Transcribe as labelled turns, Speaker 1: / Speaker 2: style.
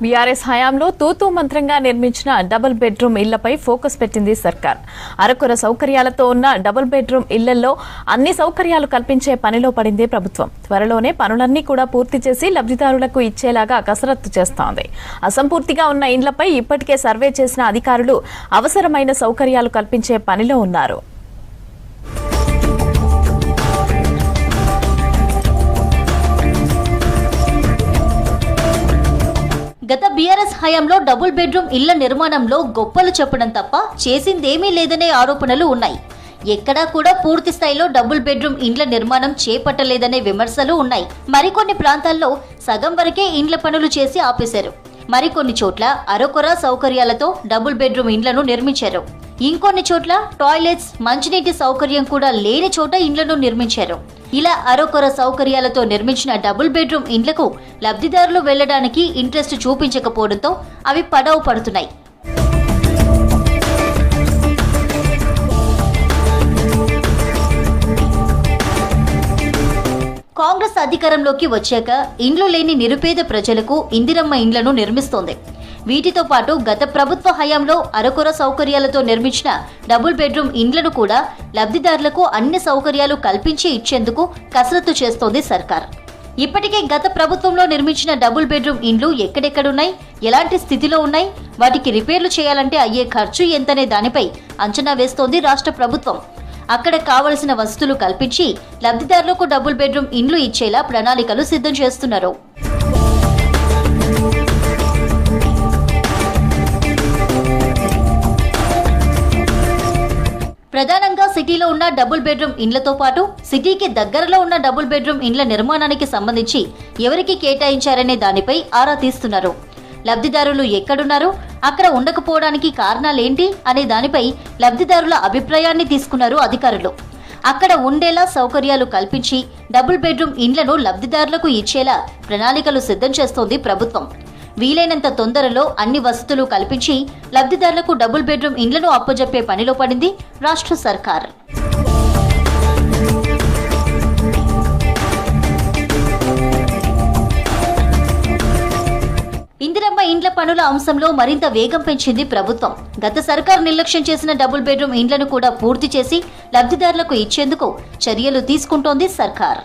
Speaker 1: BRS హయాంలో తూతూ మంత్రంగా నిర్మించిన డబుల్ బెడ్రూమ్ ఇళ్లపై ఫోకస్ పెట్టింది సర్కార్. అరకొర సౌకర్యాలతో ఉన్న డబుల్ బెడ్రూమ్ ఇళ్లలో అన్ని సౌకర్యాలు కల్పించే పనిలో పడింది ప్రభుత్వం. త్వరలోనే పనులన్నీ కూడా పూర్తి చేసి లబ్ధిదారులకు ఇచ్చేలాగా కసరత్తు చేస్తోంది. అసంపూర్తిగా ఉన్న ఇండ్లపై ఇప్పటికే సర్వే చేసిన అధికారులు అవసరమైన సౌకర్యాలు కల్పించే పనిలో ఉన్నారు.
Speaker 2: గత బీఆర్ఎస్ హయాంలో డబుల్ బెడ్రూమ్ ఇళ్ల నిర్మాణంలో గొప్పలు చెప్పడం తప్ప చేసిందేమీ లేదనే ఆరోపణలు ఉన్నాయి. ఎక్కడా కూడా పూర్తి స్థాయిలో డబుల్ బెడ్రూమ్ ఇండ్ల నిర్మాణం చేపట్టలేదనే విమర్శలు ఉన్నాయి. మరికొన్ని ప్రాంతాల్లో సగం వరకే ఇండ్ల పనులు చేసి ఆపేశారు. మరికొన్ని చోట్ల అరకొర సౌకర్యాలతో డబుల్ బెడ్రూమ్ ఇండ్లను నిర్మించారు. ఇంకొన్ని చోట్ల టాయిలెట్స్, మంచినీటి సౌకర్యం కూడా లేని చోట ఇండ్లను నిర్మించారు. ఇలా అరకొర సౌకర్యాలతో నిర్మించిన డబుల్ బెడ్రూమ్ ఇండ్లకు లబ్ధిదారులు వెళ్లడానికి ఇంట్రెస్ట్ చూపించకపోవడంతో అవి పడవ పడుతున్నాయి. కాంగ్రెస్ అధికారంలోకి వచ్చాక ఇండ్లు లేని నిరుపేద ప్రజలకు ఇందిరమ్మ ఇండ్లను నిర్మిస్తోంది. వీటితో పాటు గత ప్రభుత్వ హయాంలో అరకొర సౌకర్యాలతో నిర్మించిన డబుల్ బెడ్రూమ్ ఇండ్లను కూడా లబ్ధిదారులకు అన్ని సౌకర్యాలు కల్పించి ఇచ్చేందుకు కసరత్తు చేస్తోంది సర్కార్. ఇప్పటికే గత ప్రభుత్వంలో నిర్మించిన డబుల్ బెడ్రూమ్ ఇండ్లు ఎక్కడెక్కడున్నాయి, ఎలాంటి స్థితిలో ఉన్నాయి, వాటికి రిపేర్లు చేయాలంటే అయ్యే ఖర్చు ఎంతనే దానిపై అంచనా వేస్తోంది రాష్ట్ర ప్రభుత్వం. అక్కడ కావలసిన వసతులు కల్పించి లబ్ధిదారులకు డబుల్ బెడ్రూమ్ ఇండ్లు ఇచ్చేలా ప్రణాళికలు సిద్ధం చేస్తున్నారు. ప్రధానంగా సిటీలో ఉన్న డబుల్ బెడ్రూమ్ ఇండ్లతో పాటు సిటీకి దగ్గరలో ఉన్న డబుల్ బెడ్రూమ్ ఇండ్ల నిర్మాణానికి సంబంధించి ఎవరికి కేటాయించారనే దానిపై ఆరా తీస్తున్నారు. లబ్ధిదారులు ఎక్కడున్నారు, అక్కడ ఉండకపోవడానికి కారణాలేంటి అనే దానిపై లబ్ధిదారుల అభిప్రాయాన్ని తీసుకున్నారు అధికారులు. అక్కడ ఉండేలా సౌకర్యాలు కల్పించి డబుల్ బెడ్రూమ్ ఇండ్లను లబ్ధిదారులకు ఇచ్చేలా ప్రణాళికలు సిద్ధం చేస్తోంది ప్రభుత్వం. వీలైనంత తొందరలో అన్ని వసతులు కల్పించి లబ్ధిదారులకు డబుల్ బెడ్రూమ్ ఇండ్లను అప్పజెప్పే పనిలో పడింది రాష్ట్ర సర్కార్. ఇందిరమ్మ ఇండ్ల పనుల అంశంలో మరింత వేగం పెంచింది ప్రభుత్వం. గత సర్కార్ నిర్లక్ష్యం చేసిన డబుల్ బెడ్రూమ్ ఇండ్లను కూడా పూర్తి చేసి లబ్ధిదారులకు ఇచ్చేందుకు చర్యలు తీసుకుంటోంది సర్కార్.